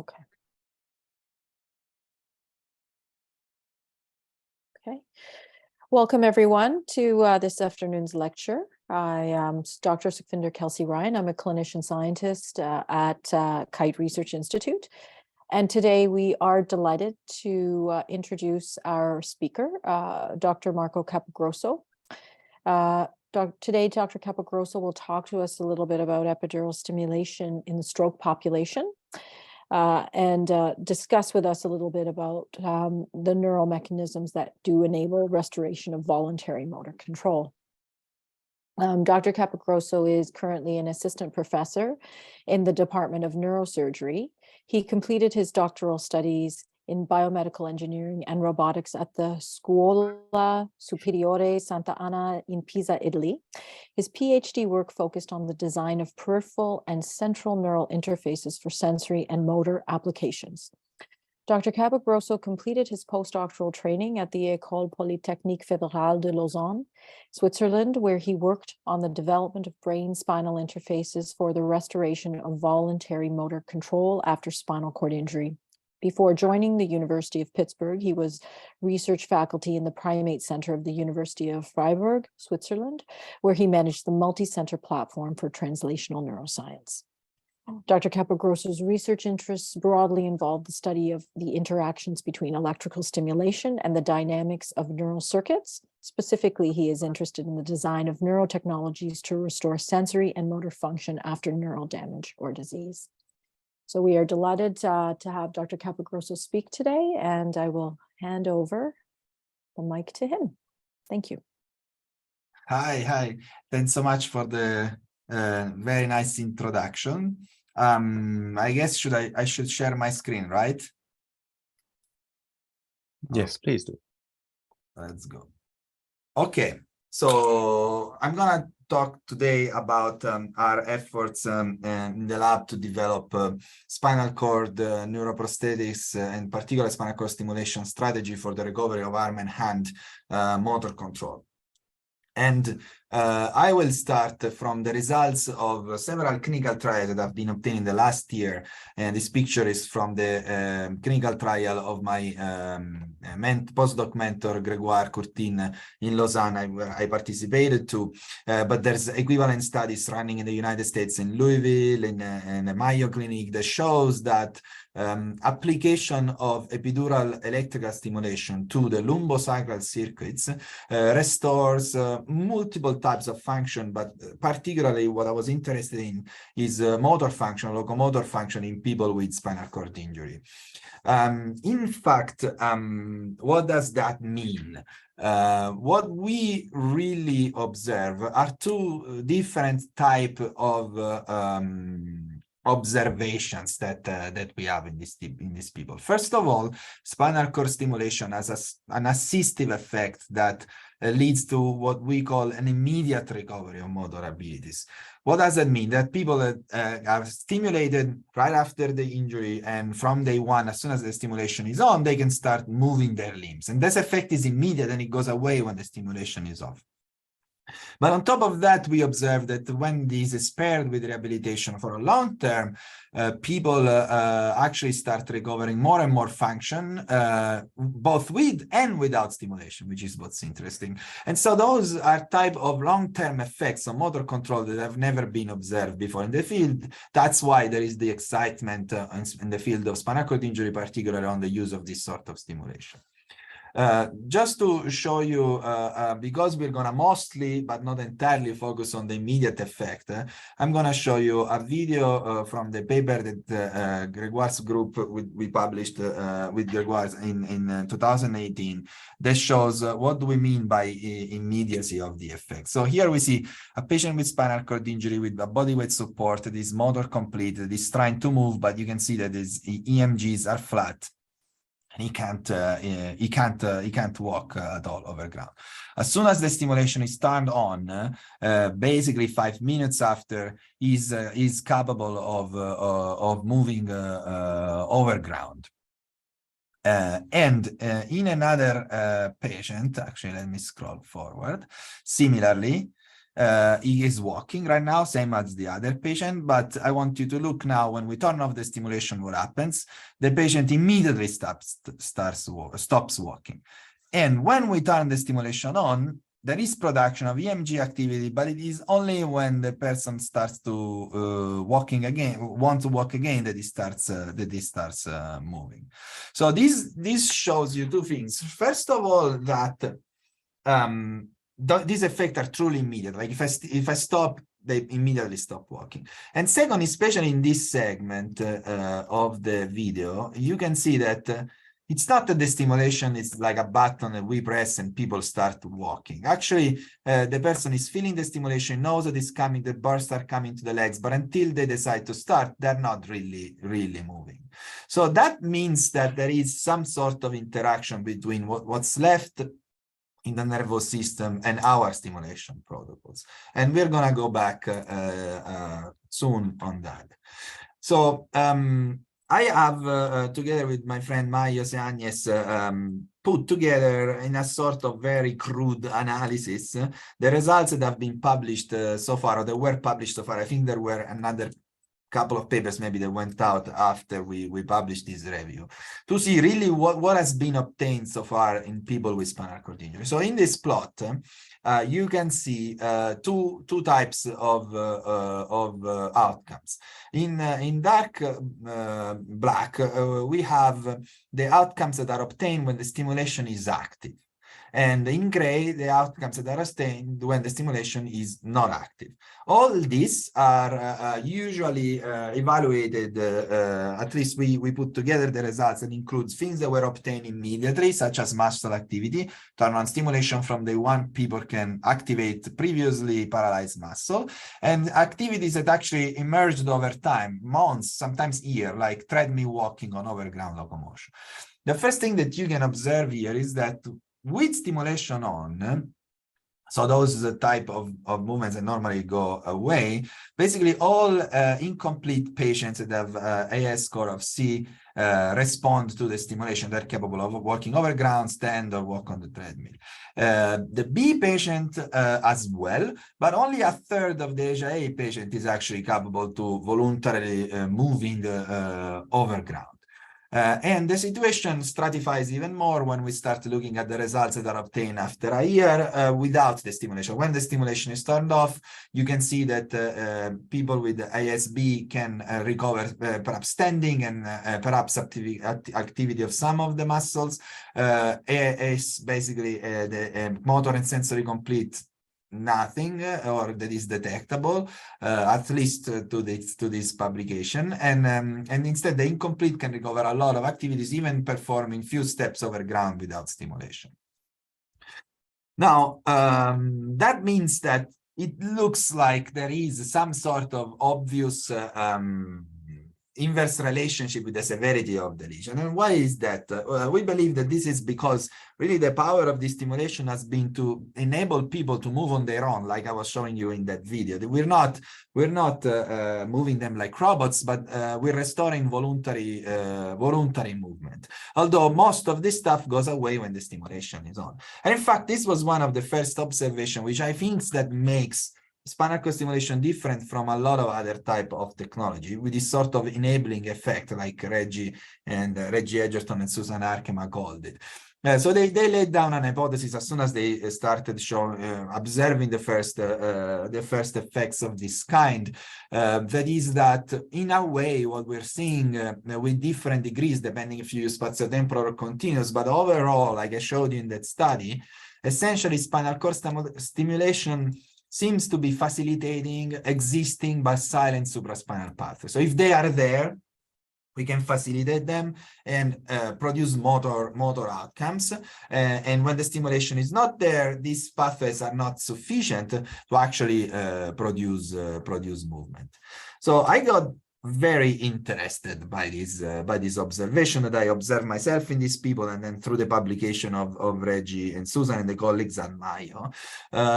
Okay. Okay. Welcome everyone to this afternoon's lecture. I am Dr. Sukhvinder Kelsey Ryan. I'm a clinician scientist at KITE Research Institute. And today we are delighted to introduce our speaker, Dr. Marco Capogrosso. Today, Dr. Capogrosso will talk to us a little bit about epidural stimulation in the stroke population. And discuss with us a little bit about the neural mechanisms that do enable restoration of voluntary motor control. Dr. Capogrosso is currently an assistant professor in the Department of Neurosurgery. He completed his doctoral studies in biomedical engineering and robotics at the Scuola Superiore Santa Anna in Pisa, Italy. His PhD work focused on the design of peripheral and central neural interfaces for sensory and motor applications. Dr. Capogrosso completed his postdoctoral training at the École Polytechnique Fédérale de Lausanne, Switzerland, where he worked on the development of brain-spinal interfaces for the restoration of voluntary motor control after spinal cord injury. Before joining the University of Pittsburgh, he was research faculty in the Primate Center of the University of Freiburg, Switzerland, where he managed the multi-center platform for translational neuroscience. Dr. Capogrosso's research interests broadly involve the study of the interactions between electrical stimulation and the dynamics of neural circuits. Specifically, he is interested in the design of neurotechnologies to restore sensory and motor function after neural damage or disease. So we are delighted to have Dr. Capogrosso speak today, and I will hand over the mic to him. Thank you. Hi. Thanks so much for the very nice introduction. I guess I should share my screen, right? Yes, please do. Let's go. Okay, so I'm gonna talk today about our efforts in the lab to develop spinal cord neuroprosthetics, in particular spinal cord stimulation strategy for the recovery of arm and hand motor control. And I will start from the results of several clinical trials that have been obtained in the last year. And this picture is from the clinical trial of my postdoc mentor, Grégoire Courtine, in Lausanne, where I participated to. But there's equivalent studies running in the United States, in Louisville, in the Mayo Clinic, that shows that application of epidural electrical stimulation to the lumbosacral circuits restores multiple types of function, but particularly what I was interested in is motor function, locomotor function in people with spinal cord injury. In fact, what does that mean? What we really observe are two different types of observations that we have in these people. First of all, spinal cord stimulation has an assistive effect that leads to what we call an immediate recovery of motor abilities. What does that mean? That people are stimulated right after the injury, and from day one, as soon as the stimulation is on, they can start moving their limbs. And this effect is immediate, and it goes away when the stimulation is off. But on top of that, we observe that when this is paired with rehabilitation for a long term, people actually start recovering more and more function, both with and without stimulation, which is what's interesting. And so those are type of long-term effects on motor control that have never been observed before in the field. That's why there is the excitement in the field of spinal cord injury, particularly on the use of this sort of stimulation. Just to show you, because we're going to mostly, but not entirely, focus on the immediate effect, I'm going to show you a video from the paper that Grégoire's group we published with Grégoire in 2018 that shows what do we mean by immediacy of the effect. So here we see a patient with spinal cord injury with a body weight support that is motor complete, that is trying to move, but you can see that his EMGs are flat. And he can't walk at all over ground. As soon as the stimulation is turned on, basically 5 minutes after, he's capable of moving over ground. And in another patient, actually, let me scroll forward. Similarly, He is walking right now, same as the other patient, but I want you to look now when we turn off the stimulation, what happens? The patient immediately stops walking. And when we turn the stimulation on, there is production of EMG activity, but it is only when the person starts to want to walk again, that he starts moving. So this shows you two things. First of all, that these effects are truly immediate. Like if I stop, they immediately stop walking. And second, especially in this segment of the video, you can see that it's not that the stimulation is like a button that we press and people start walking. Actually, the person is feeling the stimulation, knows that it's coming, the bursts are coming to the legs, but until they decide to start, they're not really moving. So that means that there is some sort of interaction between what's left in the nervous system and our stimulation protocols. And we're going to go back soon on that. So I have, together with my friend Mario Seagnes, put together in a sort of very crude analysis the results that have been published so far, or that were published so far. I think there were another couple of papers maybe that went out after we published this review, to see really what has been obtained so far in people with spinal cord injury. So in this plot, you can see two types of outcomes. In dark black, we have the outcomes that are obtained when the stimulation is active. And in gray, the outcomes that are obtained when the stimulation is not active. All these are usually evaluated, at least we put together the results that includes things that were obtained immediately, such as muscle activity. Turn on stimulation from day one, people can activate previously paralyzed muscle, and activities that actually emerged over time, months, sometimes years, like treadmill walking on overground locomotion. The first thing that you can observe here is that with stimulation on, so those are the type of movements that normally go away, basically all incomplete patients that have AS score of C respond to the stimulation. They're capable of walking over ground, stand, or walk on the treadmill. The B patient as well, but only a third of the Asia A patient is actually capable to voluntarily moving over ground. And the situation stratifies even more when we start looking at the results that are obtained after a year without the stimulation. When the stimulation is turned off, you can see that people with ASB can recover perhaps standing and perhaps activity of some of the muscles. AS basically the motor and sensory complete, nothing, or that is detectable, at least to this publication, and instead the incomplete can recover a lot of activities, even performing few steps over ground without stimulation. Now, that means that it looks like there is some sort of obvious inverse relationship with the severity of the lesion. And why is that? We believe that this is because really the power of this stimulation has been to enable people to move on their own, like I was showing you in that video. We're not moving them like robots, but we're restoring voluntary movement. Although most of this stuff goes away when the stimulation is on. And in fact, this was one of the first observations, which I think that makes spinal cord stimulation different from a lot of other type of technology, with this sort of enabling effect, like Reggie Edgerton and Susan Arkema called it. So they laid down an hypothesis as soon as they started observing the first effects of this kind. That is that in a way, what we're seeing with different degrees, depending if you use spatiotemporal or continuous, but overall, like I showed you in that study, essentially spinal cord stimulation seems to be facilitating existing but silent supraspinal pathways. So if they are there, we can facilitate them and produce motor outcomes. And when the stimulation is not there, these pathways are not sufficient to actually produce movement. So I got very interested by this observation that I observed myself in these people, and then through the publication of Reggie and Susan and the colleagues at Mayo,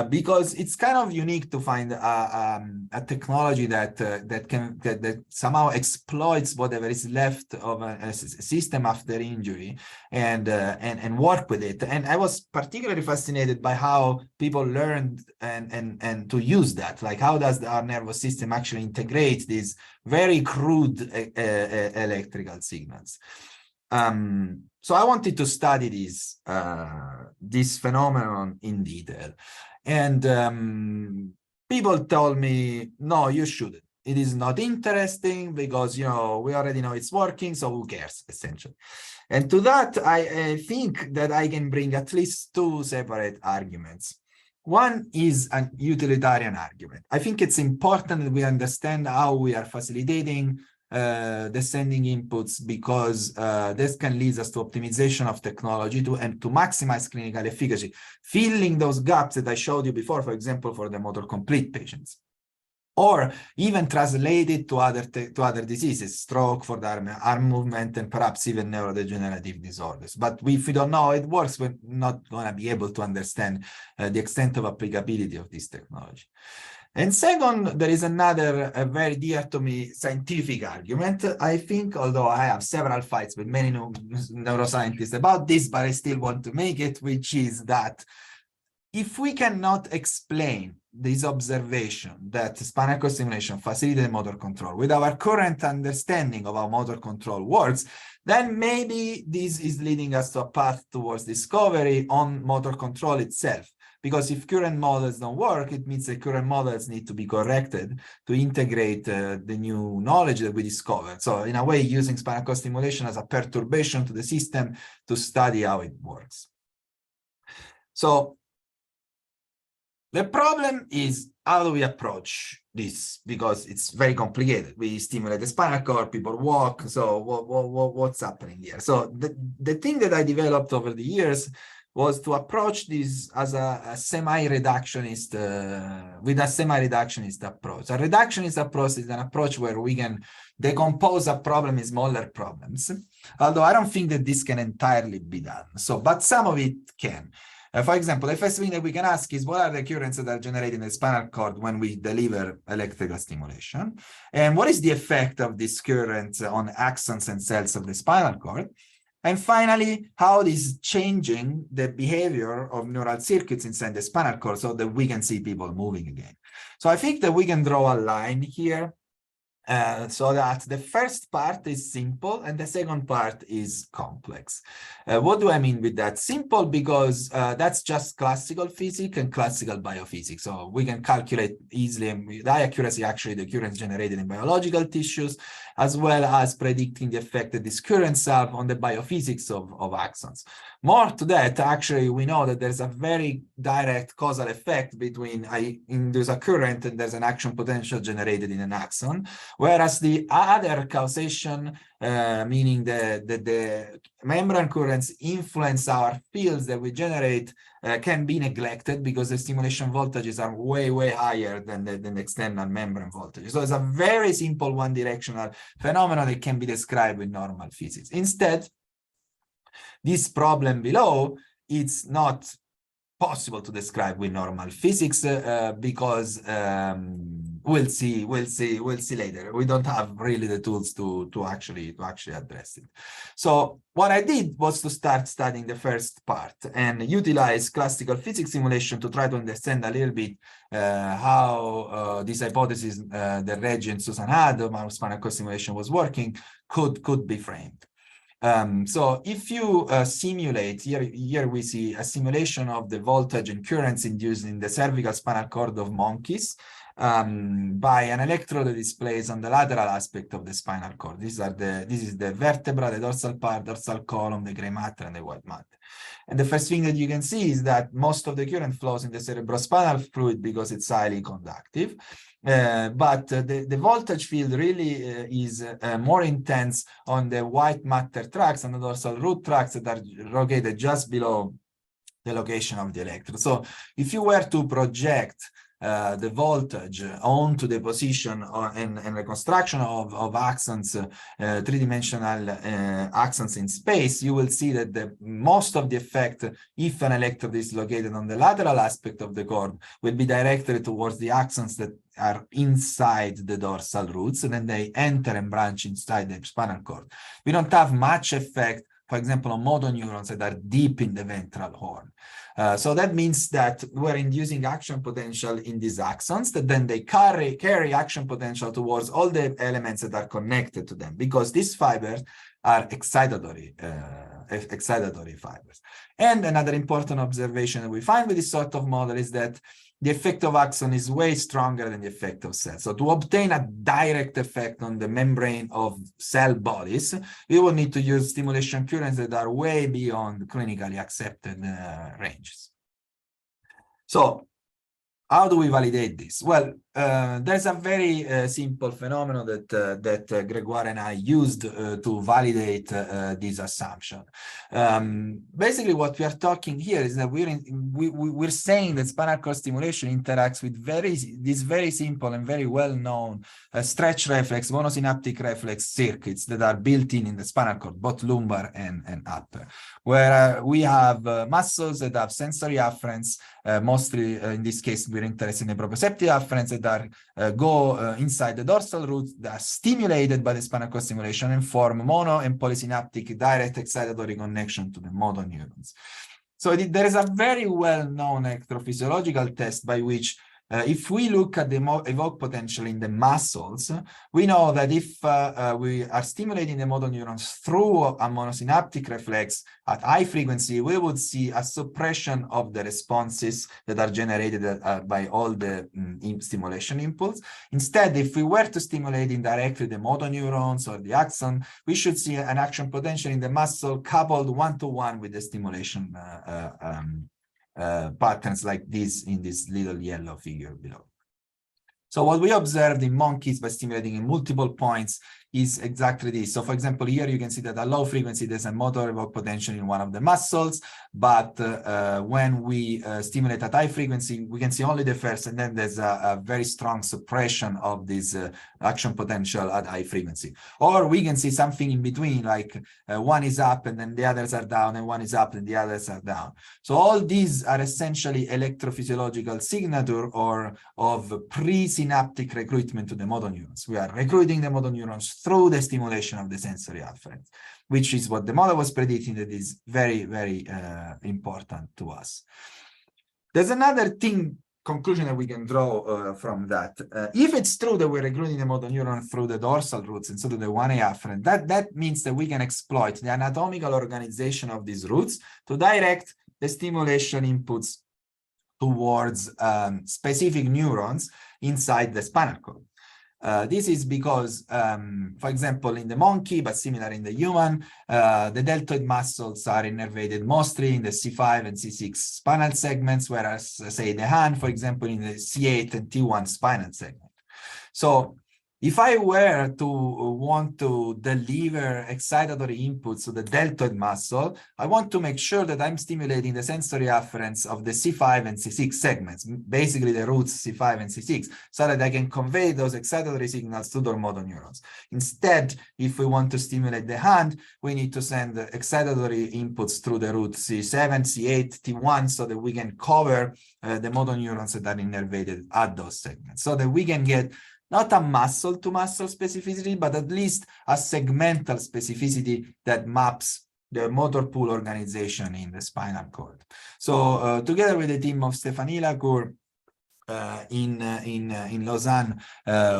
because it's kind of unique to find a technology that somehow exploits whatever is left of a system after injury and work with it. And I was particularly fascinated by how people learned and to use that, like how does our nervous system actually integrate these very crude electrical signals. So I wanted to study this phenomenon in detail. And people told me, no, you shouldn't. It is not interesting because, you know, we already know it's working, so who cares, essentially. And to that, I think that I can bring at least two separate arguments. One is a utilitarian argument. I think it's important that we understand how we are facilitating descending inputs, because this can lead us to optimization of technology and to maximize clinical efficacy, filling those gaps that I showed you before, for example, for the motor complete patients. Or even translate it to other diseases, stroke for the arm movement, and perhaps even neurodegenerative disorders. But if we don't know how it works, we're not going to be able to understand the extent of applicability of this technology. And second, there is another very dear to me scientific argument. I think, although I have several fights with many neuroscientists about this, but I still want to make it, which is that if we cannot explain this observation that spinal cord stimulation facilitates motor control with our current understanding of how motor control works, then maybe this is leading us to a path towards discovery on motor control itself. Because if current models don't work, it means that current models need to be corrected to integrate the new knowledge that we discovered. So in a way, using spinal cord stimulation as a perturbation to the system to study how it works. So the problem is, how do we approach this? Because it's very complicated. We stimulate the spinal cord, people walk. So what's happening here? So the thing that I developed over the years was to approach this as a semi-reductionist, with a semi-reductionist approach. A reductionist approach is an approach where we can decompose a problem in smaller problems, although I don't think that this can entirely be done. So, but some of it can. For example, the first thing that we can ask is, what are the currents that are generated in the spinal cord when we deliver electrical stimulation? And what is the effect of these currents on axons and cells of the spinal cord? And finally, how this is changing the behavior of neural circuits inside the spinal cord so that we can see people moving again. So I think that we can draw a line here so that the first part is simple and the second part is complex. What do I mean with that? Simple because that's just classical physics and classical biophysics. So we can calculate easily and with high accuracy actually the currents generated in biological tissues, as well as predicting the effect that these currents have on the biophysics of axons. More to that, actually, we know that there's a very direct causal effect between I induce a current and there's an action potential generated in an axon, whereas the other causation, meaning the membrane currents influence our fields that we generate, can be neglected because the stimulation voltages are way, way higher than the external membrane voltage. So it's a very simple one-directional phenomenon that can be described with normal physics. Instead, this problem below, it's not possible to describe with normal physics because we'll see later. We don't have really the tools to actually address it. So what I did was to start studying the first part and utilize classical physics simulation to try to understand a little bit how this hypothesis that Reggie and Susan had of how spinal cord stimulation was working could be framed. So if you simulate, here we see a simulation of the voltage and currents induced in the cervical spinal cord of monkeys by an electrode that is placed on the lateral aspect of the spinal cord. This is the vertebra, the dorsal part, dorsal column, the gray matter, and the white matter. And the first thing that you can see is that most of the current flows in the cerebrospinal fluid because it's highly conductive. But the voltage field really is more intense on the white matter tracts and the dorsal root tracts that are located just below the location of the electrode. So if you were to project the voltage onto the position and reconstruction of axons, three-dimensional axons in space, you will see that most of the effect, if an electrode is located on the lateral aspect of the cord, will be directed towards the axons that are inside the dorsal roots, and then they enter and branch inside the spinal cord. We don't have much effect, for example, on motor neurons that are deep in the ventral horn. So that means that we're inducing action potential in these axons that then they carry action potential towards all the elements that are connected to them, because these fibers are excitatory fibers. And another important observation that we find with this sort of model is that the effect of axon is way stronger than the effect of cell. So to obtain a direct effect on the membrane of cell bodies, we will need to use stimulation currents that are way beyond clinically accepted ranges. So how do we validate this? Well, there's a very simple phenomenon that Gregoire and I used to validate this assumption. Basically, what we are talking here is that we're saying that spinal cord stimulation interacts with these very simple and very well-known stretch reflex, monosynaptic reflex circuits that are built in the spinal cord, both lumbar and upper, where we have muscles that have sensory afferents. Mostly, in this case, we're interested in the proprioceptive afferents that go inside the dorsal root, that are stimulated by the spinal cord stimulation and form mono and polysynaptic direct excitatory connection to the motor neurons. So there is a very well-known electrophysiological test by which if we look at the evoked potential in the muscles, we know that if we are stimulating the motor neurons through a monosynaptic reflex at high frequency, we would see a suppression of the responses that are generated by all the stimulation impulse. Instead, if we were to stimulate indirectly the motor neurons or the axon, we should see an action potential in the muscle coupled one-to-one with the stimulation patterns like this in this little yellow figure below. So what we observed in monkeys by stimulating in multiple points is exactly this. So for example, here you can see that at low frequency, there's a motor evoked potential in one of the muscles, but when we stimulate at high frequency, we can see only the first, and then there's a very strong suppression of this action potential at high frequency. Or we can see something in between, like one is up and then the others are down, and one is up and the others are down. So all these are essentially electrophysiological signature or of presynaptic recruitment to the motor neurons. We are recruiting the motor neurons through the stimulation of the sensory afferents, which is what the model was predicting, that is very, very important to us. There's another conclusion that we can draw from that. If it's true that we're recruiting the motor neuron through the dorsal roots instead of the 1A afferent, that means that we can exploit the anatomical organization of these roots to direct the stimulation inputs towards specific neurons inside the spinal cord. This is because, for example, in the monkey, but similar in the human, the deltoid muscles are innervated mostly in the C5 and C6 spinal segments, whereas, say, the hand, for example, in the C8 and T1 spinal segment. So if I were to want to deliver excitatory inputs to the deltoid muscle, I want to make sure that I'm stimulating the sensory afferents of the C5 and C6 segments, basically the roots C5 and C6, so that I can convey those excitatory signals to the motor neurons. Instead, if we want to stimulate the hand, we need to send excitatory inputs through the root C7, C8, T1, so that we can cover the motor neurons that are innervated at those segments, so that we can get not a muscle-to-muscle specificity, but at least a segmental specificity that maps the motor pool organization in the spinal cord. So together with the team of Stéphanie Lacour in Lausanne,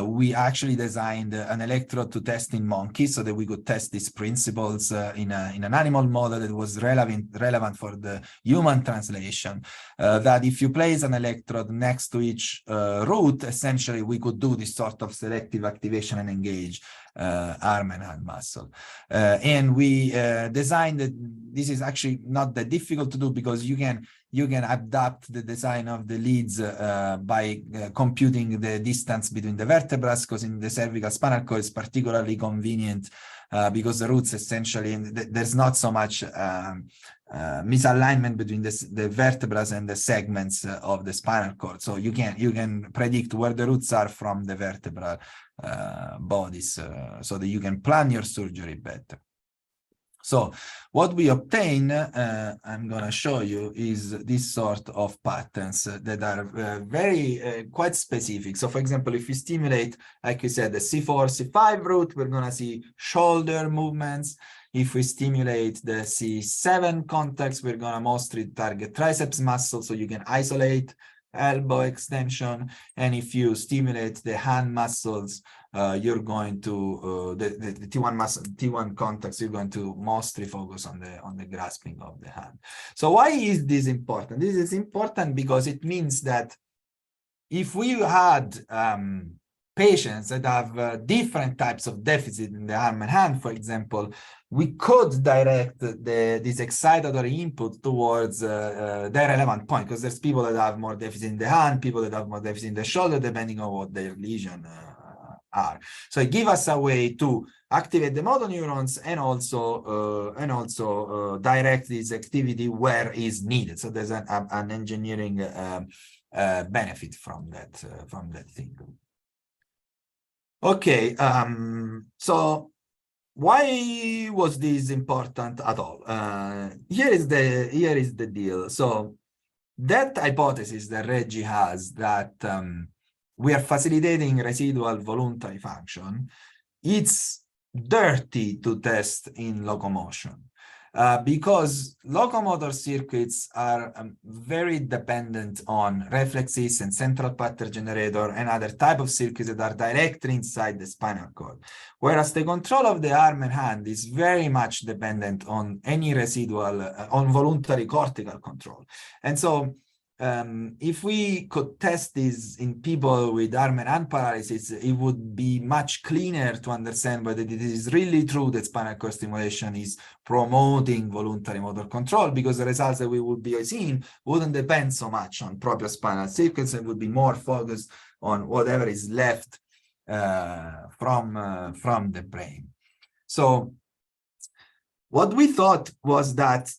we actually designed an electrode to test in monkeys so that we could test these principles in an animal model that was relevant for the human translation, that if you place an electrode next to each root, essentially we could do this sort of selective activation and engage arm and hand muscle. And we designed this is actually not that difficult to do, because you can adapt the design of the leads by computing the distance between the vertebrae, because in the cervical spinal cord is particularly convenient because the roots essentially, there's not so much misalignment between the vertebrae and the segments of the spinal cord. So you can predict where the roots are from the vertebral bodies, so that you can plan your surgery better. So what we obtain, I'm going to show you, is this sort of patterns that are quite specific. So for example, if we stimulate, like we said, the C4, C5 root, we're going to see shoulder movements. If we stimulate the C7 contacts, we're going to mostly target triceps muscle, so you can isolate elbow extension. And if you stimulate the hand muscles, you're going to the T1 muscle, T1 contacts, you're going to mostly focus on the grasping of the hand. So why is this important? This is important because it means that if we had patients that have different types of deficit in the arm and hand, for example, we could direct this excitatory input towards their relevant point, because there's people that have more deficit in the hand, people that have more deficit in the shoulder, depending on what their lesion are. So it gives us a way to activate the motor neurons and also direct this activity where is needed. So there's an engineering benefit from that thing. Okay, so why was this important at all? Here is the deal. So that hypothesis that Reggie has, that we are facilitating residual voluntary function, it's dirty to test in locomotion. Because locomotor circuits are very dependent on reflexes and central pattern generator and other type of circuits that are directly inside the spinal cord. Whereas the control of the arm and hand is very much dependent on any residual, on voluntary cortical control. And so if we could test this in people with arm and hand paralysis, it would be much cleaner to understand whether it is really true that spinal cord stimulation is promoting voluntary motor control, because the results that we would be seeing wouldn't depend so much on proper spinal circuits and would be more focused on whatever is left from the brain. So what we thought was that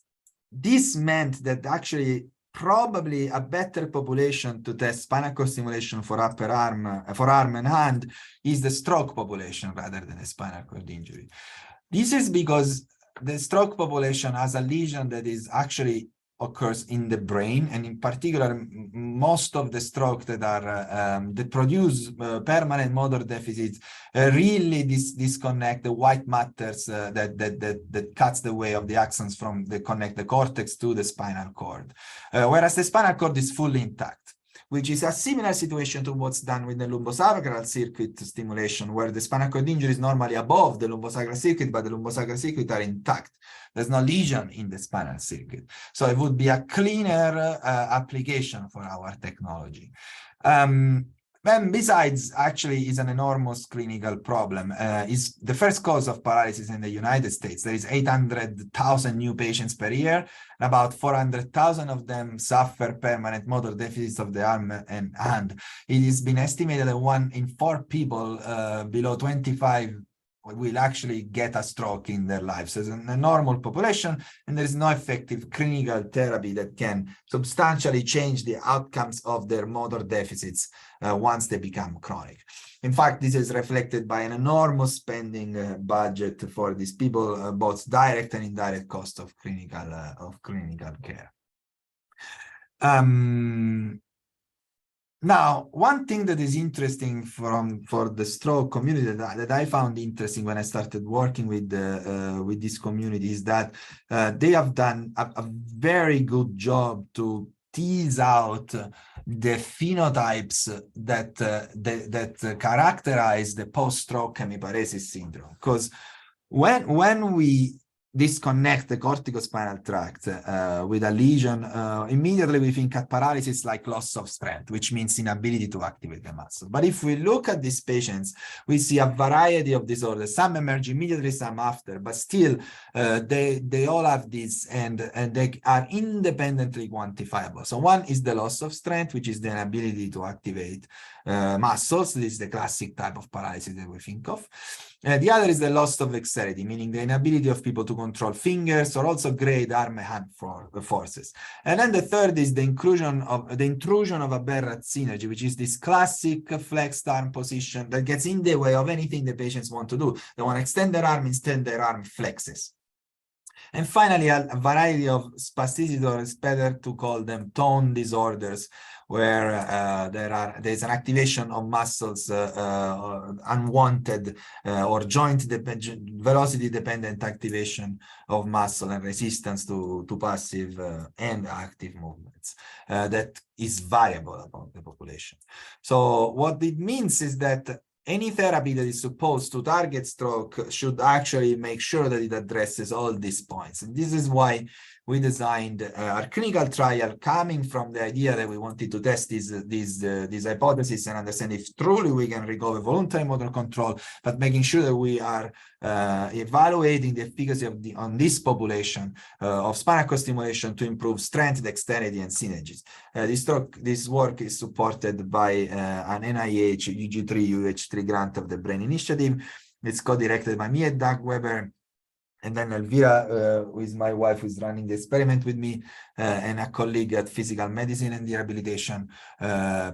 this meant that actually probably a better population to test spinal cord stimulation for arm and hand is the stroke population rather than a spinal cord injury. This is because the stroke population has a lesion that is actually occurs in the brain, and in particular, most of the stroke that are that produce permanent motor deficits really disconnect the white matters that cuts the way of the axons from connect the cortex to the spinal cord, whereas the spinal cord is fully intact, which is a similar situation to what's done with the lumbosacral circuit stimulation, where the spinal cord injury is normally above the lumbosacral circuit, but the lumbosacral circuit are intact. There's no lesion in the spinal circuit. So it would be a cleaner application for our technology. And besides, actually, is an enormous clinical problem. Is the first cause of paralysis in the United States. There is 800,000 new patients per year. And about 400,000 of them suffer permanent motor deficits of the arm and hand. It has been estimated that 1 in 4 people below 25 will actually get a stroke in their lives. So it's an enormous population, and there is no effective clinical therapy that can substantially change the outcomes of their motor deficits once they become chronic. In fact, this is reflected by an enormous spending budget for these people, both direct and indirect cost of clinical care. Now, one thing that is interesting for the stroke community that I found interesting when I started working with this community is that they have done a very good job to tease out the phenotypes that characterize the post-stroke hemiparesis syndrome. Because when we disconnect the corticospinal tract with a lesion, immediately we think at paralysis like loss of strength, which means inability to activate the muscle. But if we look at these patients, we see a variety of disorders. Some emerge immediately, some after, but still they all have this, and they are independently quantifiable. So one is the loss of strength, which is the inability to activate muscles. This is the classic type of paralysis that we think of. The other is the loss of dexterity, meaning the inability of people to control fingers or also grade arm and hand forces. And then the third is the intrusion of aberrant synergy, which is this classic flexed arm position that gets in the way of anything the patients want to do. They want to extend their arm, instead their arm flexes. And finally, a variety of spasticity, or it's better to call them tone disorders, where there's an activation of muscles, unwanted or velocity-dependent activation of muscle and resistance to passive and active movements that is variable among the population. So what it means is that any therapy that is supposed to target stroke should actually make sure that it addresses all these points. And this is why we designed our clinical trial, coming from the idea that we wanted to test these hypotheses and understand if truly we can recover voluntary motor control, but making sure that we are evaluating the efficacy on this population of spinal cord stimulation to improve strength, dexterity, and synergies. This work is supported by an NIH UG3 UH3 grant of the Brain Initiative. It's co-directed by me and Doug Weber. And then Elvira, who is my wife, who is running the experiment with me, and a colleague at Physical Medicine and Rehabilitation.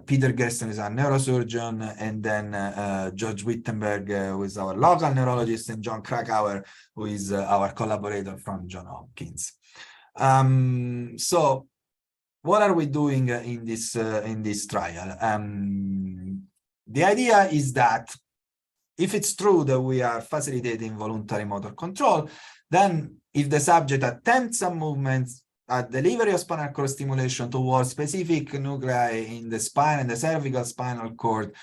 Peter Gersten is our neurosurgeon, and then George Wittenberg, who is our local neurologist, and John Krakauer, who is our collaborator from Johns Hopkins. So what are we doing in this trial? The idea is that if it's true that we are facilitating voluntary motor control, then if the subject attempts some movements at delivery of spinal cord stimulation towards specific nuclei in the spine and the cervical spinal cord,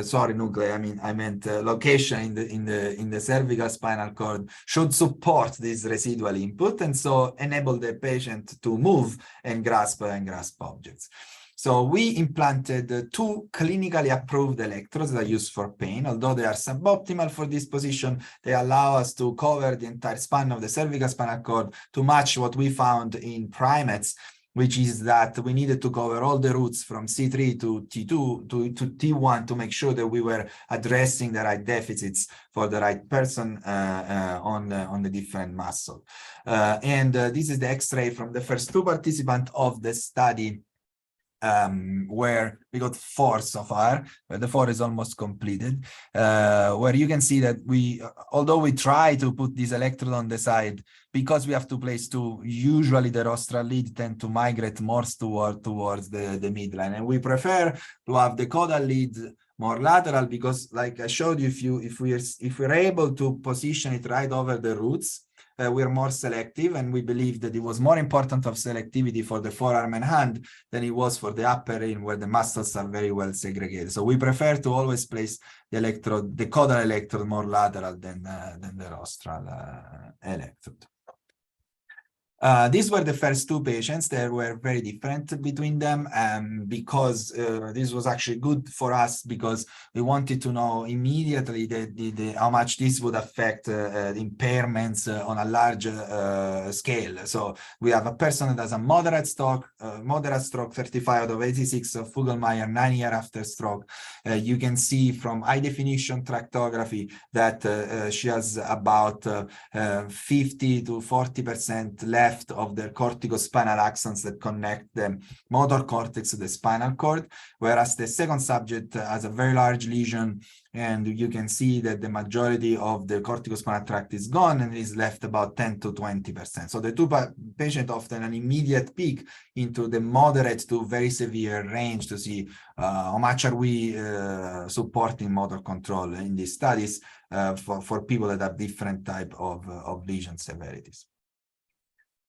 sorry, nuclei, I meant location in the cervical spinal cord, should support this residual input, and so enable the patient to move and grasp objects. So we implanted 2 clinically approved electrodes that are used for pain. Although they are suboptimal for this position, they allow us to cover the entire span of the cervical spinal cord to match what we found in primates, which is that we needed to cover all the roots from C3 to T2 to T1 to make sure that we were addressing the right deficits for the right person on the different muscle. This is the X-ray from the first 2 participants of the study, where we got 4 so far, the 4 is almost completed, where you can see that although we try to put this electrode on the side, because we have to place 2, usually the rostral lead tend to migrate more towards the midline, and we prefer to have the caudal lead more lateral, because like I showed you, if we're able to position it right over the roots, we're more selective, and we believe that it was more important of selectivity for the forearm and hand than it was for the upper limb, where the muscles are very well segregated. So we prefer to always place the caudal electrode more lateral than the rostral electrode. These were the first 2 patients. They were very different between them, because this was actually good for us, because we wanted to know immediately how much this would affect the impairments on a large scale. So we have a person that has a moderate stroke, 35 out of 86 of Fugl-Meyer, 9 years after stroke. You can see from high definition tractography that she has about 50 to 40% left of the corticospinal axons that connect the motor cortex to the spinal cord, whereas the second subject has a very large lesion, and you can see that the majority of the corticospinal tract is gone, and is left about 10 to 20%. So the 2 patients often an immediate peak into the moderate to very severe range to see how much are we supporting motor control in these studies for people that have different type of lesion severities.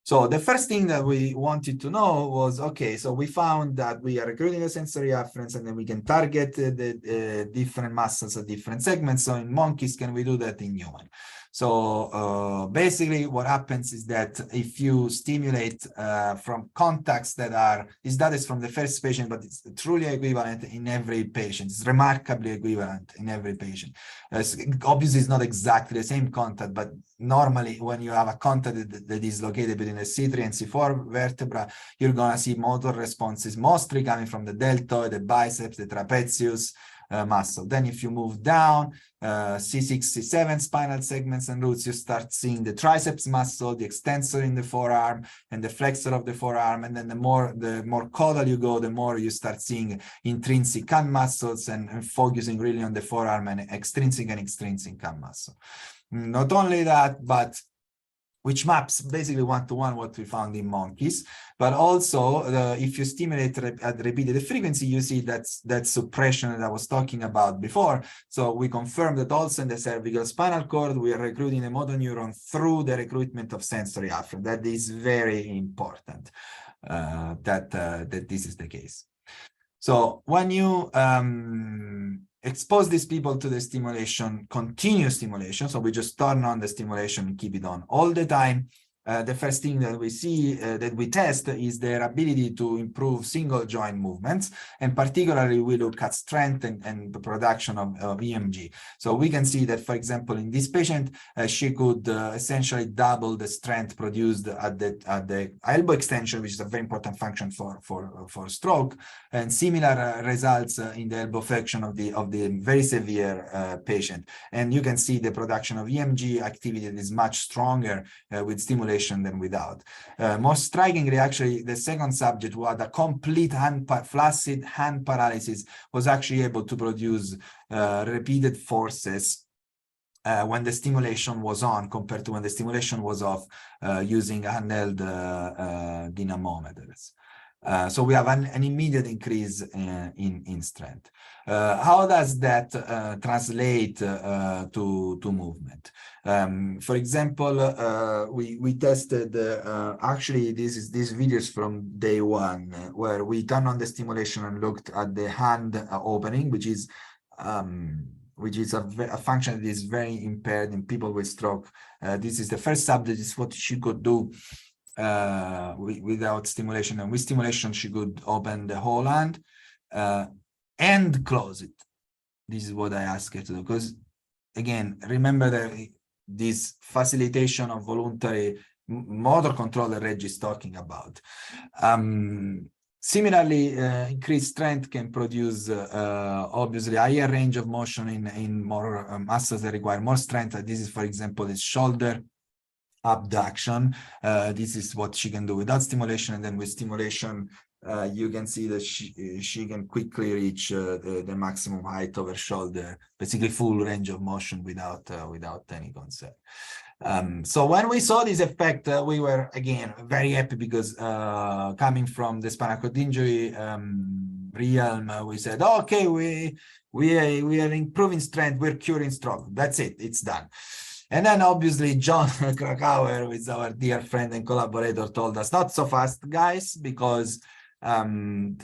So the first thing that we wanted to know was, okay, so we found that we are recruiting a sensory afferents, and then we can target the different muscles at different segments. So in monkeys, can we do that in human? So basically what happens is that if you stimulate from contacts that is from the first patient, but it's truly equivalent in every patient. It's remarkably equivalent in every patient. Obviously, it's not exactly the same contact, but normally when you have a contact that is located between the C3 and C4 vertebra, you're going to see motor responses mostly coming from the deltoid, the biceps, the trapezius muscle. Then if you move down, C6, C7 spinal segments and roots, you start seeing the triceps muscle, the extensor in the forearm, and the flexor of the forearm. And then the more caudal you go, the more you start seeing intrinsic can muscles and focusing really on the forearm and extrinsic and extrinsic can muscle. Not only that, but which maps basically one-to-one what we found in monkeys, but also if you stimulate at repeated frequency, you see that suppression that I was talking about before. So we confirm that also in the cervical spinal cord, we are recruiting the motor neuron through the recruitment of sensory afferent. That is very important that this is the case. So when you expose these people to the stimulation, continuous stimulation, so we just turn on the stimulation and keep it on all the time, the first thing that we see, that we test, is their ability to improve single joint movements. And particularly, we look at strength and the production of EMG. So we can see that, for example, in this patient, she could essentially double the strength produced at the elbow extension, which is a very important function for stroke, and similar results in the elbow flexion of the very severe patient. And you can see the production of EMG activity that is much stronger with stimulation than without. Most strikingly, actually, the second subject who had a complete flaccid hand paralysis was actually able to produce repeated forces when the stimulation was on compared to when the stimulation was off using handheld dynamometers. So we have an immediate increase in strength. How does that translate to movement? For example, we tested actually these videos from day one, where we turned on the stimulation and looked at the hand opening, which is a function that is very impaired in people with stroke. This is the first subject. This is what she could do without stimulation, and with stimulation she could open the whole hand and close it. This is what I asked her to do, because again, remember that this facilitation of voluntary motor control that Reggie is talking about. Similarly, increased strength can produce obviously higher range of motion in more muscles that require more strength. This is, for example, the shoulder abduction. This is what she can do without stimulation, and then with stimulation you can see that she can quickly reach the maximum height of her shoulder, basically full range of motion without any concern. So when we saw this effect, we were again very happy, because coming from the spinal cord injury realm, we said, okay, we are improving strength, we're curing stroke, that's it, it's done. And then obviously John Krakauer, who is our dear friend and collaborator, told us, not so fast, guys, because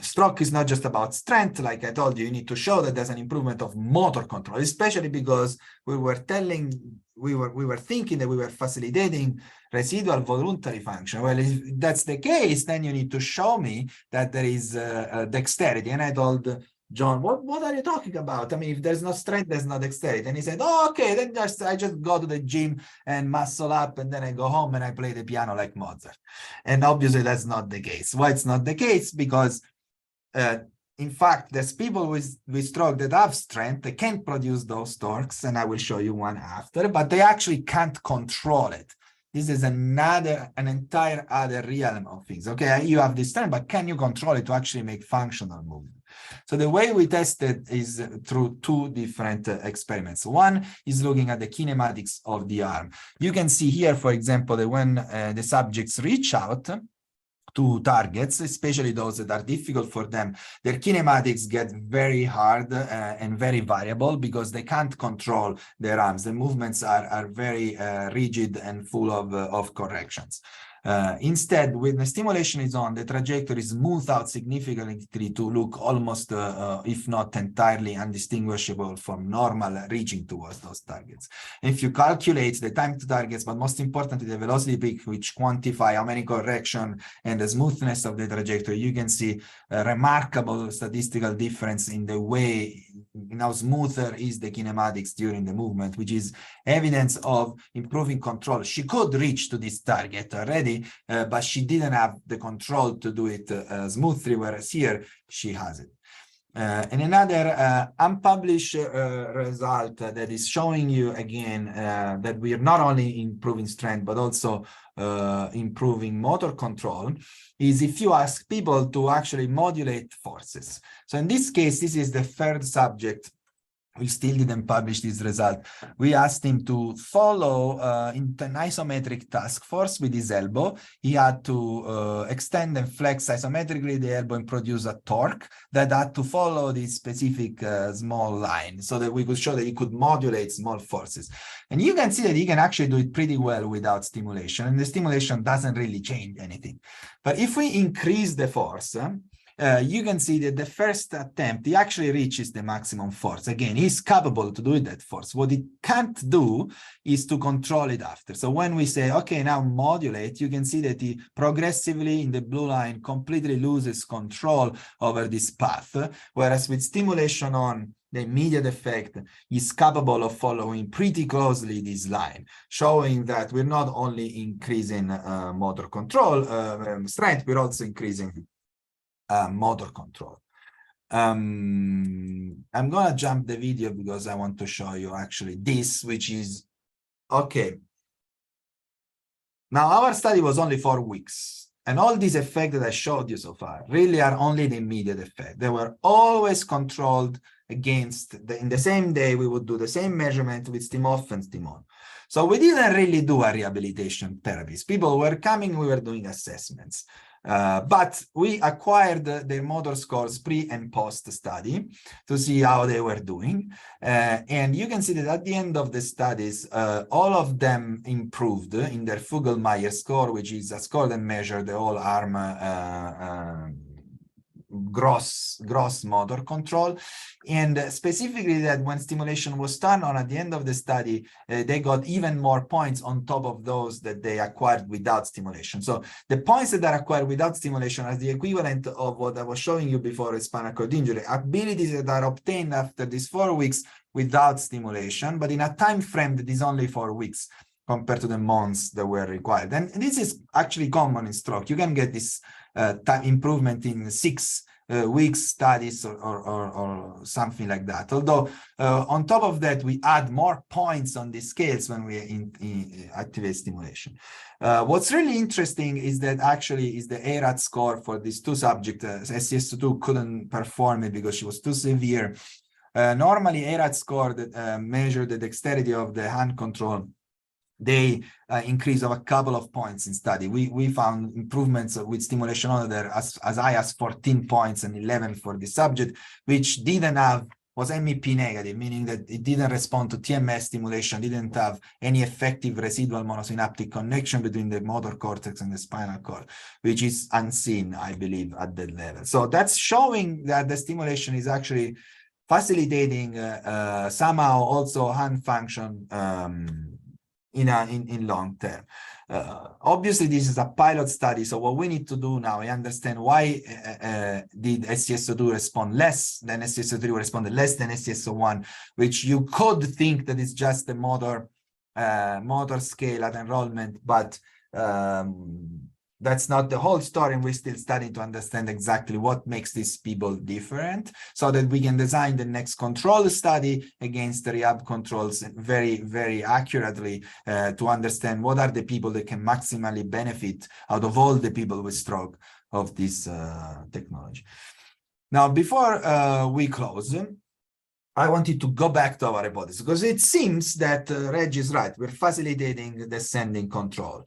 stroke is not just about strength. Like I told you, you need to show that there's an improvement of motor control, especially because we were thinking that we were facilitating residual voluntary function. Well, if that's the case, then you need to show me that there is dexterity. And I told John, what are you talking about? I mean, if there's no strength, there's no dexterity. And he said, oh, okay, then I just go to the gym and muscle up, and then I go home and I play the piano like Mozart. And obviously that's not the case. Why it's not the case? Because in fact, there's people with stroke that have strength, they can produce those torques, and I will show you one after, but they actually can't control it. This is an entire other realm of things. Okay, you have this strength, but can you control it to actually make functional movement? So the way we test it is through two different experiments. One is looking at the kinematics of the arm. You can see here, for example, that when the subjects reach out, targets, especially those that are difficult for them, their kinematics get very hard and very variable because they can't control their arms. The movements are very rigid and full of corrections. Instead, when the stimulation is on, the trajectory is smoothed out significantly to look almost, if not entirely, undistinguishable from normal reaching towards those targets. And if you calculate the time to targets, but most importantly, the velocity peak, which quantify how many correction and the smoothness of the trajectory, you can see a remarkable statistical difference in the way, in how smoother is the kinematics during the movement, which is evidence of improving control. She could reach to this target already, but she didn't have the control to do it smoothly, whereas here she has it. And another unpublished result that is showing you again that we are not only improving strength, but also improving motor control, is if you ask people to actually modulate forces. So in this case, this is the third subject. We still didn't publish this result. We asked him to follow in an isometric task force with his elbow. He had to extend and flex isometrically the elbow and produce a torque that had to follow this specific small line so that we could show that he could modulate small forces. And you can see that he can actually do it pretty well without stimulation, and the stimulation doesn't really change anything. But if we increase the force, you can see that the first attempt, he actually reaches the maximum force. Again, he's capable to do that force. What he can't do is to control it after. So when we say, okay, now modulate, you can see that he progressively in the blue line completely loses control over this path. Whereas with stimulation on, the immediate effect is capable of following pretty closely this line, showing that we're not only increasing motor control, strength, we're also increasing motor control. I'm gonna jump the video because I want to show you actually this, which is, okay. Now our study was only 4 weeks, and all these effects that I showed you so far really are only the immediate effect. They were always controlled against, in the same day, we would do the same measurement with stim off and stim on. So we didn't really do a rehabilitation therapies. People were coming, we were doing assessments. But we acquired their motor scores pre and post study to see how they were doing. And you can see that at the end of the studies, all of them improved in their Fugl-Meyer score, which is a score that measures the whole arm gross motor control. And specifically that when stimulation was turned on at the end of the study, they got even more points on top of those that they acquired without stimulation. So the points that are acquired without stimulation are the equivalent of what I was showing you before with spinal cord injury, abilities that are obtained after these 4 weeks without stimulation, but in a time frame that is only 4 weeks compared to the months that were required. And this is actually common in stroke. You can get this improvement in 6 weeks studies or something like that. Although on top of that, we add more points on the scales when we activate stimulation. What's really interesting is that actually is the ARAT score for these 2 subjects. SCS2 couldn't perform it because she was too severe. Normally, ARAT score that measure the dexterity of the hand control, they increase of a couple of points in study. We found improvements with stimulation on there as high as 14 points and 11 for the subject, which was MEP negative, meaning that it didn't respond to TMS stimulation, didn't have any effective residual monosynaptic connection between the motor cortex and the spinal cord, which is unseen, I believe, at that level. So that's showing that the stimulation is actually facilitating somehow also hand function in long term. Obviously, this is a pilot study, so what we need to do now is understand why did SCS2 respond less than SCS3 responded less than SCS1, which you could think that it's just the motor scale at enrollment, but that's not the whole story, and we're still starting to understand exactly what makes these people different so that we can design the next control study against the rehab controls very, very accurately to understand what are the people that can maximally benefit out of all the people with stroke of this technology. Now, before we close, I wanted to go back to our hypothesis because it seems that Reg is right. We're facilitating descending control.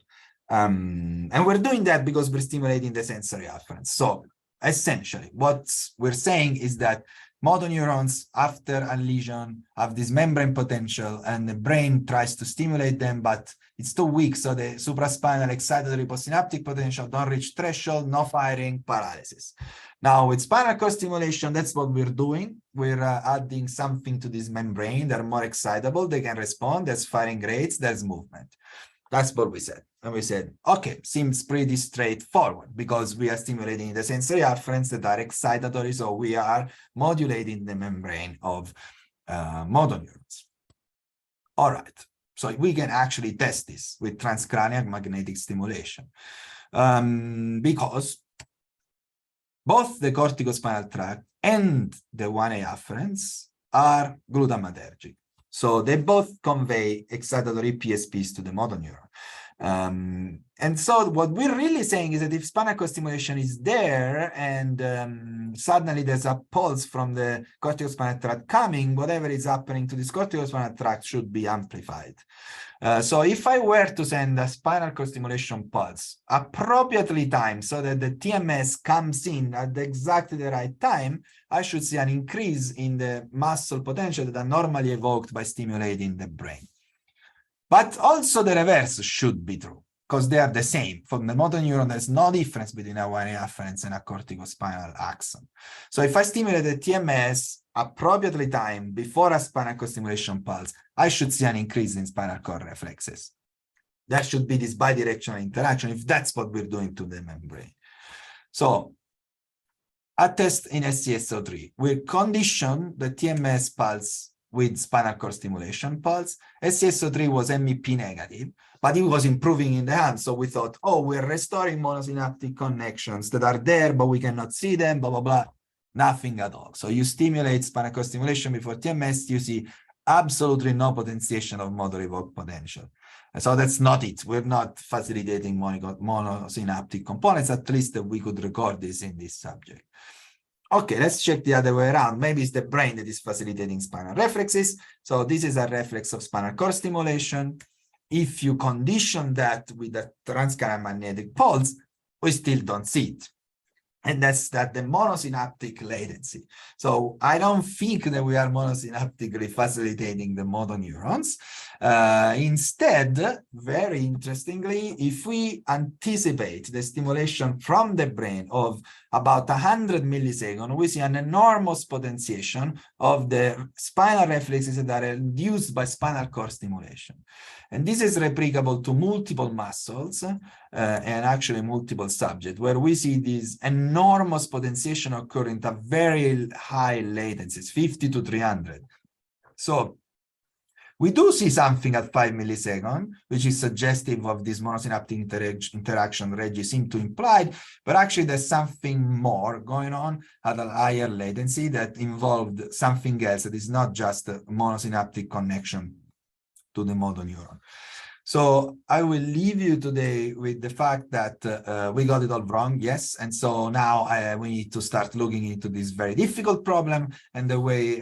And we're doing that because we're stimulating the sensory afferents. So essentially, what we're saying is that motor neurons, after a lesion, have this membrane potential, and the brain tries to stimulate them, but it's too weak. So the supraspinal excitatory postsynaptic potential don't reach threshold, no firing, paralysis. Now, with spinal cord stimulation, that's what we're doing. We're adding something to this membrane. They're more excitable. They can respond. There's firing rates. There's movement. That's what we said. And we said, okay, seems pretty straightforward because we are stimulating the sensory afferents that are excitatory. So we are modulating the membrane of motor neurons. All right. So we can actually test this with transcranial magnetic stimulation because both the corticospinal tract and the 1A afferents are glutamatergic. So they both convey excitatory PSPs to the motor neuron. And so what we're really saying is that if spinal cord stimulation is there and suddenly there's a pulse from the corticospinal tract coming, whatever is happening to this corticospinal tract should be amplified. So if I were to send a spinal cord stimulation pulse appropriately timed so that the TMS comes in at exactly the right time, I should see an increase in the muscle potential that are normally evoked by stimulating the brain. But also the reverse should be true, because they are the same. For the motor neuron, there's no difference between a 1A afferents and a corticospinal axon. So if I stimulate the TMS appropriately timed before a spinal cord stimulation pulse, I should see an increase in spinal cord reflexes. That should be this bidirectional interaction if that's what we're doing to the membrane. So a test in SCSO3, we condition the TMS pulse with spinal cord stimulation pulse. SCSO3 was MEP negative, but it was improving in the hand. So we thought, oh, we're restoring monosynaptic connections that are there, but we cannot see them, blah, blah, blah. Nothing at all. So you stimulate spinal cord stimulation before TMS, you see absolutely no potentiation of motor evoked potential. And so that's not it. We're not facilitating monosynaptic components, at least that we could record this in this subject. Okay, let's check the other way around. Maybe it's the brain that is facilitating spinal reflexes. So this is a reflex of spinal cord stimulation. If you condition that with a transcranial magnetic pulse, we still don't see it. And that's the monosynaptic latency. So I don't think that we are monosynaptically facilitating the motor neurons. Instead, very interestingly, if we anticipate the stimulation from the brain of about 100 milliseconds, we see an enormous potentiation of the spinal reflexes that are induced by spinal cord stimulation. And this is replicable to multiple muscles and actually multiple subjects, where we see this enormous potentiation occurring at very high latencies, 50 to 300. So we do see something at 5 milliseconds, which is suggestive of this monosynaptic interaction Reggie seemed to imply, but actually there's something more going on at a higher latency that involved something else that is not just a monosynaptic connection to the motor neuron. So I will leave you today with the fact that we got it all wrong, yes. And so now we need to start looking into this very difficult problem. And the way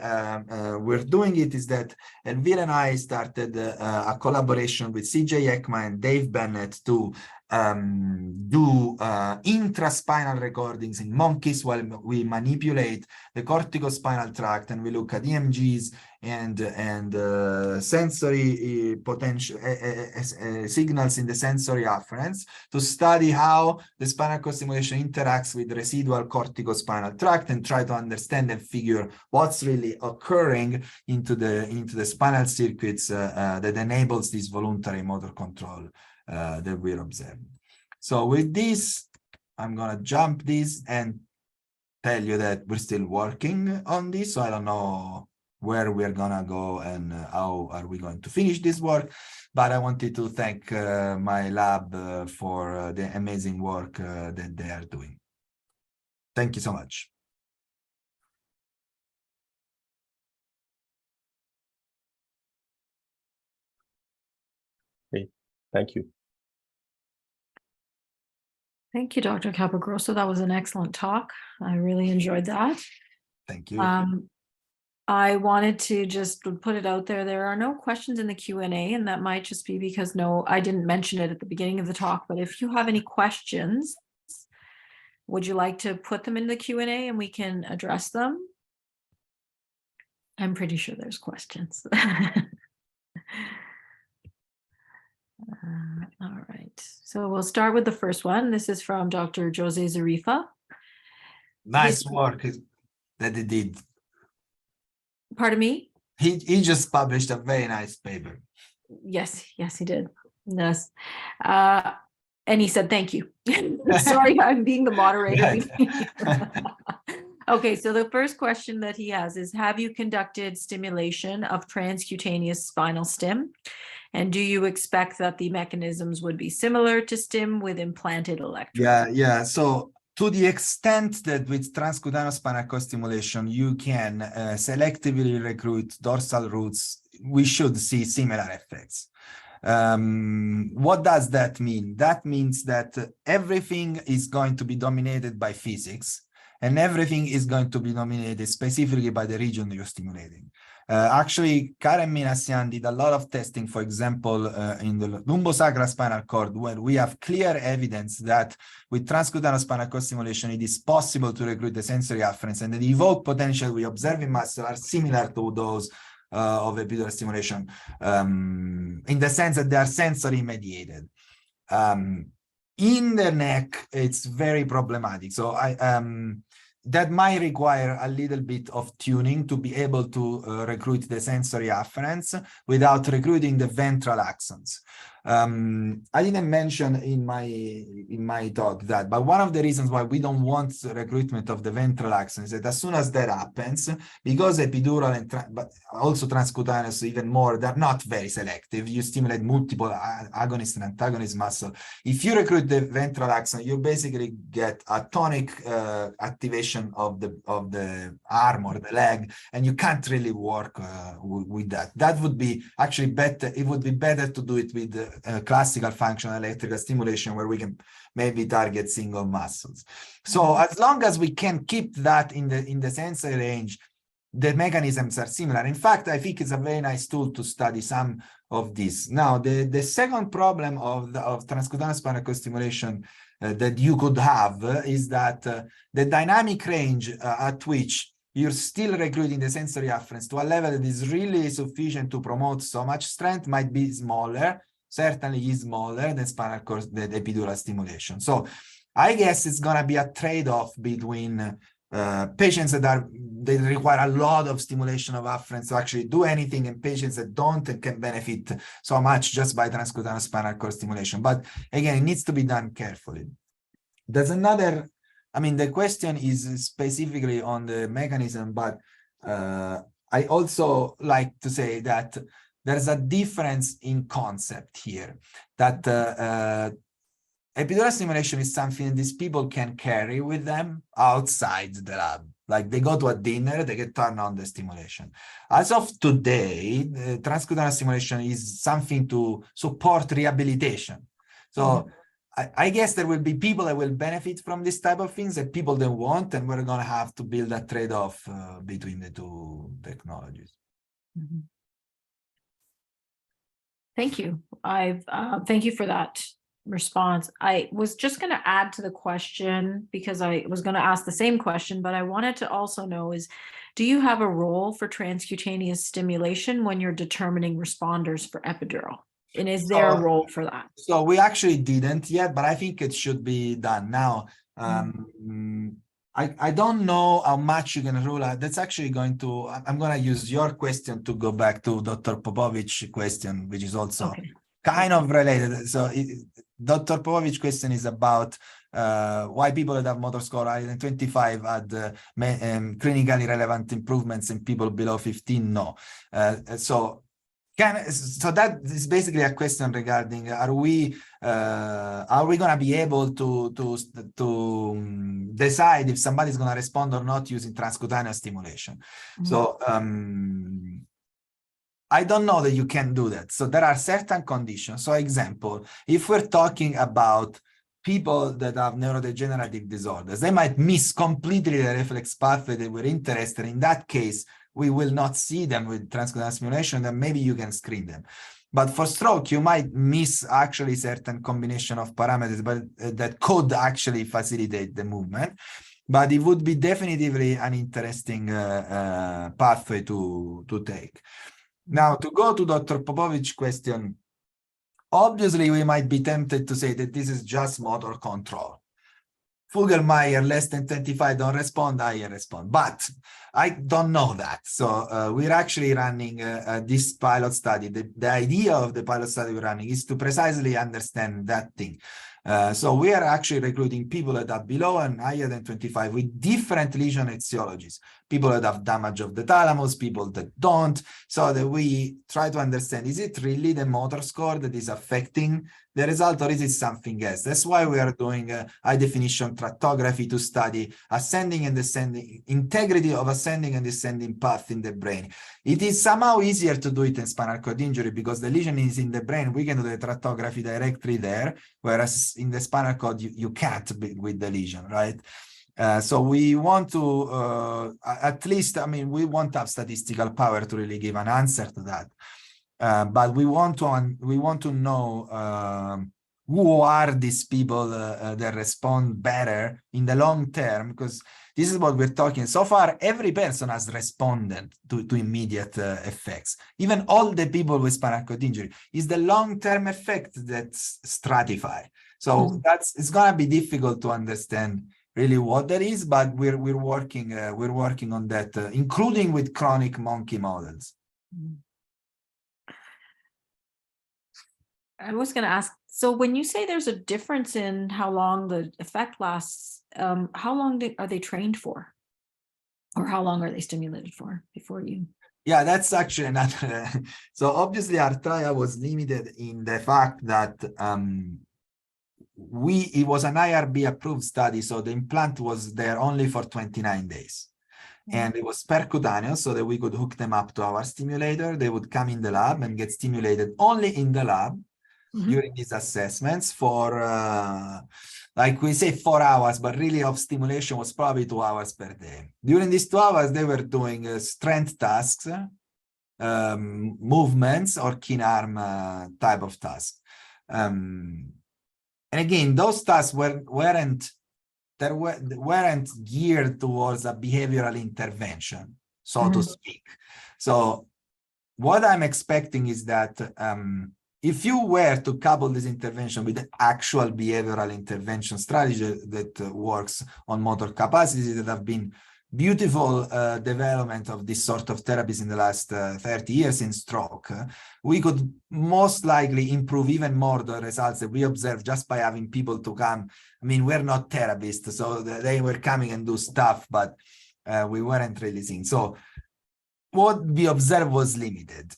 we're doing it is that Elvira and I started a collaboration with CJ Ekman and Dave Bennett to do intraspinal recordings in monkeys while we manipulate the corticospinal tract, and we look at EMGs and sensory potential signals in the sensory afferents to study how the spinal cord stimulation interacts with the residual corticospinal tract and try to understand and figure what's really occurring into the spinal circuits that enables this voluntary motor control that we're observing. So with this, I'm going to jump this and tell you that we're still working on this. So I don't know where we're going to go and how are we going to finish this work. But I wanted to thank my lab for the amazing work that they are doing. Thank you so much. Okay, thank you. Thank you, Dr. Capogrosso. That was an excellent talk. I really enjoyed that. Thank you. I wanted to just put it out there. There are no questions in the Q&A, and that might just be because I didn't mention it at the beginning of the talk, but if you have any questions, would you like to put them in the Q&A and we can address them? I'm pretty sure there's questions. All right, so we'll start with the first one. This is from Dr. Jose Zarifa. Nice work that he did. Pardon me? He just published a very nice paper. Yes, he did. Yes. And he said, thank you. Sorry, I'm being the moderator. Okay, so the first question that he has is, have you conducted stimulation of transcutaneous spinal stim? And do you expect that the mechanisms would be similar to stim with implanted electrodes? Yeah. So to the extent that with transcutaneous spinal cord stimulation, you can selectively recruit dorsal roots, we should see similar effects. What does that mean? That means that everything is going to be dominated by physics, and everything is going to be dominated specifically by the region you're stimulating. Actually, Karen Minassian did a lot of testing, for example, in the lumbosacral spinal cord, where we have clear evidence that with transcutaneous spinal cord stimulation, it is possible to recruit the sensory afferents, and the evoked potential we observe in muscle are similar to those of epidural stimulation, in the sense that they are sensory mediated. In the neck, it's very problematic. So that might require a little bit of tuning to be able to recruit the sensory afferents without recruiting the ventral axons. I didn't mention in my talk that, but one of the reasons why we don't want recruitment of the ventral axons is that as soon as that happens, because epidural and but also transcutaneous even more, they're not very selective. You stimulate multiple agonist and antagonist muscle. If you recruit the ventral axon, you basically get a tonic activation of the arm or the leg, and you can't really work with that. That would be actually better. It would be better to do it with classical functional electrical stimulation, where we can maybe target single muscles. So as long as we can keep that in the sensory range, the mechanisms are similar. In fact, I think it's a very nice tool to study some of this. Now, the second problem of transcutaneous spinal cord stimulation that you could have is that the dynamic range at which you're still recruiting the sensory afferents to a level that is really sufficient to promote so much strength might be smaller, certainly is smaller than spinal cord, the epidural stimulation. So I guess it's going to be a trade-off between patients that require a lot of stimulation of afferents to actually do anything, and patients that don't and can benefit so much just by transcutaneous spinal cord stimulation. But again, it needs to be done carefully. There's another, I mean, the question is specifically on the mechanism, but I also like to say that there's a difference in concept here, that epidural stimulation is something these people can carry with them outside the lab. Like they go to a dinner, they can turn on the stimulation. As of today, transcutaneous stimulation is something to support rehabilitation. So I guess there will be people that will benefit from this type of things and people that won't, and we're going to have to build a trade-off between the two technologies. Mm-hmm. Thank you. Thank you for that response. I was just going to add to the question, because I was going to ask the same question, but I wanted to also know is, do you have a role for transcutaneous stimulation when you're determining responders for epidural? And is there a role for that? So we actually didn't yet, but I think it should be done now. I don't know how much you're going to rule out. That's actually going to, I'm going to use your question to go back to Dr. Popovic's question, which is also kind of related. So Dr. Popovic's question is about why people that have motor score higher than 25 had clinically relevant improvements and people below 15 no. So that is basically a question regarding are we going to be able to decide if somebody is going to respond or not using transcutaneous stimulation? So I don't know that you can do that. So there are certain conditions. So example, if we're talking about people that have neurodegenerative disorders, they might miss completely the reflex pathway that we're interested in. In that case, we will not see them with transcutaneous stimulation, then maybe you can screen them. But for stroke, you might miss actually certain combination of parameters, but that could actually facilitate the movement. But it would be definitively an interesting pathway to take. Now, to go to Dr. Popovic's question, obviously, we might be tempted to say that this is just motor control. Fugl-Meyer, less than 25, don't respond, I respond. But I don't know that. So we're actually running this pilot study. The idea of the pilot study we're running is to precisely understand that thing. So we are actually recruiting people that are below and higher than 25 with different lesion etiologies. People that have damage of the thalamus, people that don't, so that we try to understand, is it really the motor score that is affecting the result, or is it something else? That's why we are doing high definition tractography to study ascending and descending, integrity of ascending and descending path in the brain. It is somehow easier to do it in spinal cord injury because the lesion is in the brain. We can do the tractography directly there, whereas in the spinal cord, you can't with the lesion, right? So we want to, at least, I mean, we won't have statistical power to really give an answer to that. But we want to know who are these people that respond better in the long term, because this is what we're talking. So far, every person has responded to immediate effects. Even all the people with spinal cord injury. Is the long-term effect that's stratify. So it's gonna be difficult to understand really what that is, but we're working on that, including with chronic monkey models. I was going to ask, so when you say there's a difference in how long the effect lasts, how long are they trained for? Or how long are they stimulated for before you? Yeah, that's actually another. So obviously our trial was limited in the fact that it was an IRB approved study, so the implant was there only for 29 days. And it was percutaneous, so that we could hook them up to our stimulator. They would come in the lab and get stimulated only in the lab during these assessments for, like we say, 4 hours, but really of stimulation was probably 2 hours per day. During these 2 hours, they were doing strength tasks, movements, or keen arm type of tasks. And again, those tasks weren't geared towards a behavioral intervention, so to speak. So what I'm expecting is that if you were to couple this intervention with the actual behavioral intervention strategy that works on motor capacity, that have been beautiful development of this sort of therapies in the last 30 years in stroke, we could most likely improve even more the results that we observe just by having people to come. I mean, we're not therapists, so they were coming and do stuff, but we weren't really seeing. So what we observed was limited.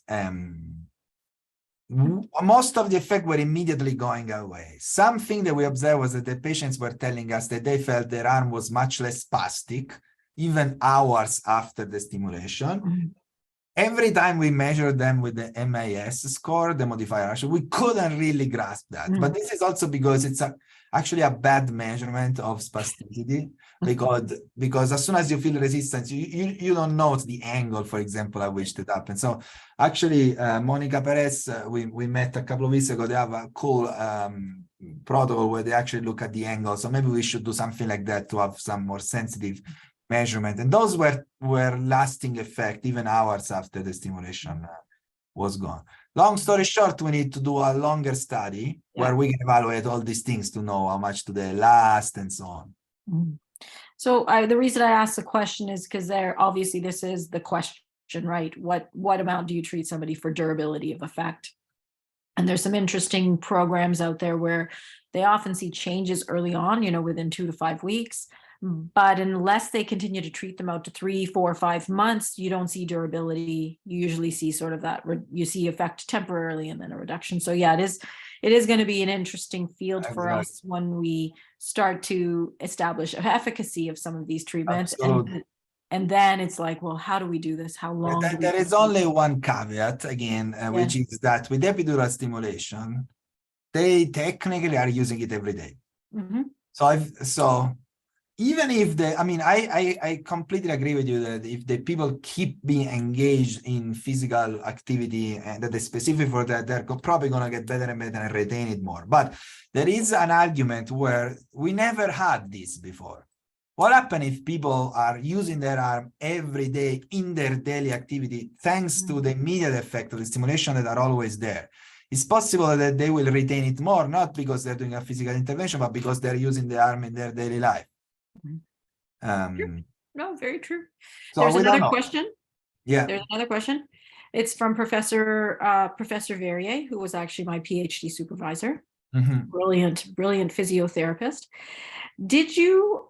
Most of the effect were immediately going away. Something that we observed was that the patients were telling us that they felt their arm was much less spastic, even hours after the stimulation. Every time we measured them with the MAS score, the modifier action, we couldn't really grasp that. But this is also because it's actually a bad measurement of spasticity, because as soon as you feel resistance, you don't note the angle, for example, at which that happens. So actually, Monica Perez, we met a couple of weeks ago. They have a cool protocol where they actually look at the angle. So maybe we should do something like that to have some more sensitive measurement. And those were lasting effect even hours after the stimulation was gone. Long story short, we need to do a longer study where we can evaluate all these things to know how much do they last and so on. So the reason I asked the question is because obviously this is the question, right? What amount do you treat somebody for durability of effect? And there's some interesting programs out there where they often see changes early on, within 2 to 5 weeks. But unless they continue to treat them out to 3, 4, 5 months, you don't see durability. You usually see sort of that, you see effect temporarily and then a reduction. So yeah, it is going to be an interesting field for us when we start to establish efficacy of some of these treatments. And then it's like, well, how do we do this? How long? There is only one caveat again, which is that with epidural stimulation, they technically are using it every day. So even if I completely agree with you that if the people keep being engaged in physical activity and that is specific for that, they're probably going to get better and better and retain it more. But there is an argument where we never had this before. What happens if people are using their arm every day in their daily activity, thanks to the immediate effect of the stimulation that are always there? It's possible that they will retain it more, not because they're doing a physical intervention, but because they're using the arm in their daily life. No, very true. So There's we don't another know. question. Yeah. There's another question. It's from Professor Verrier, who was actually my PhD supervisor. Brilliant physiotherapist. Did you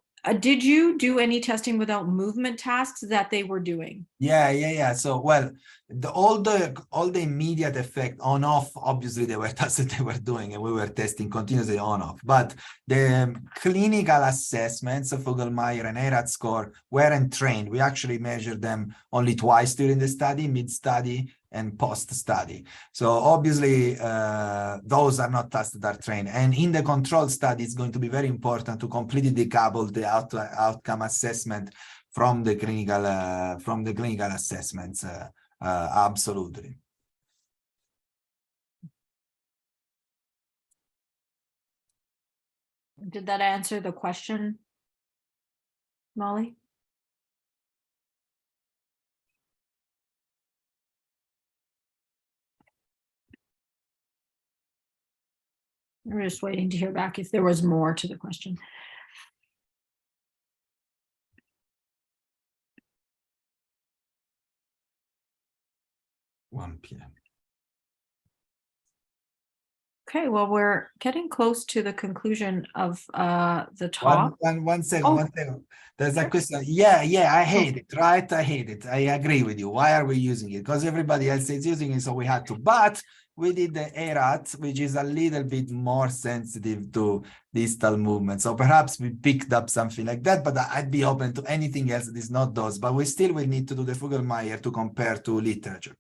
do any testing without movement tasks that they were doing? Yeah. So, well, all the immediate effect on off, obviously they were tests that they were doing, and we were testing continuously on off. But the clinical assessments of Vogelmeyer and ERAT score weren't trained. We actually measured them only twice during the study, mid-study and post-study. So obviously, those are not tests that are trained. And in the control study, it's going to be very important to completely decouple the outcome assessment from the clinical assessments. Absolutely. Did that answer the question, Molly? We're just waiting to hear back if there was more to the question. One p.m. Okay, well, we're getting close to the conclusion of the talk. One second. There's a question. Yeah, I hate it, right? I hate it. I agree with you. Why are we using it? Because everybody else is using it, so we had to. But we did the ERAT, which is a little bit more sensitive to distal movement. So perhaps we picked up something like that, but I'd be open to anything else that is not those. But we still will need to do the Vogelmeyer to compare to literature.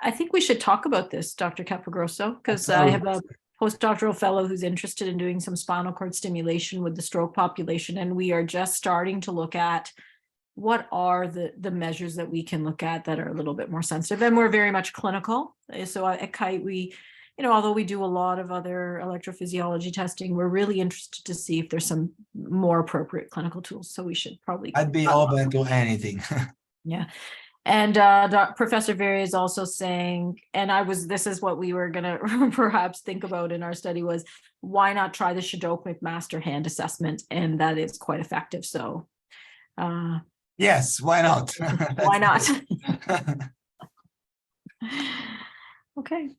I think we should talk about this, Dr. Capogrosso, because I have a postdoctoral fellow who's interested in doing some spinal cord stimulation with the stroke population, and we are just starting to look at what are the measures that we can look at that are a little bit more sensitive, and we're very much clinical. So at KITE, we, although we do a lot of other electrophysiology testing, we're really interested to see if there's some more appropriate clinical tools. So we should probably. I'd be open to anything. Yeah. And Professor Verrier is also saying, and this is what we were going to perhaps think about in our study, was why not try the Shadow-McMaster hand assessment? And that is quite effective. So yes, why not? Why not? Okay.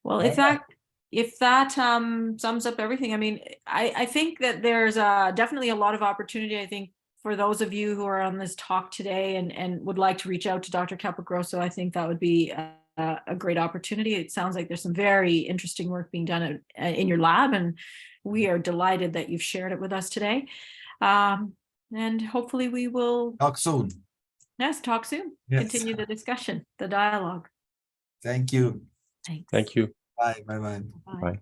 Well, if that sums up everything, I mean, I think that there's definitely a lot of opportunity, I think, for those of you who are on this talk today and would like to reach out to Dr. Capogrosso. I think that would be a great opportunity. It sounds like there's some very interesting work being done in your lab, and we are delighted that you've shared it with us today. And hopefully we will talk soon. Yes, talk soon. Yes. Continue the discussion, the dialogue. Thank you. Thanks. Thank you. Bye. Bye. Bye.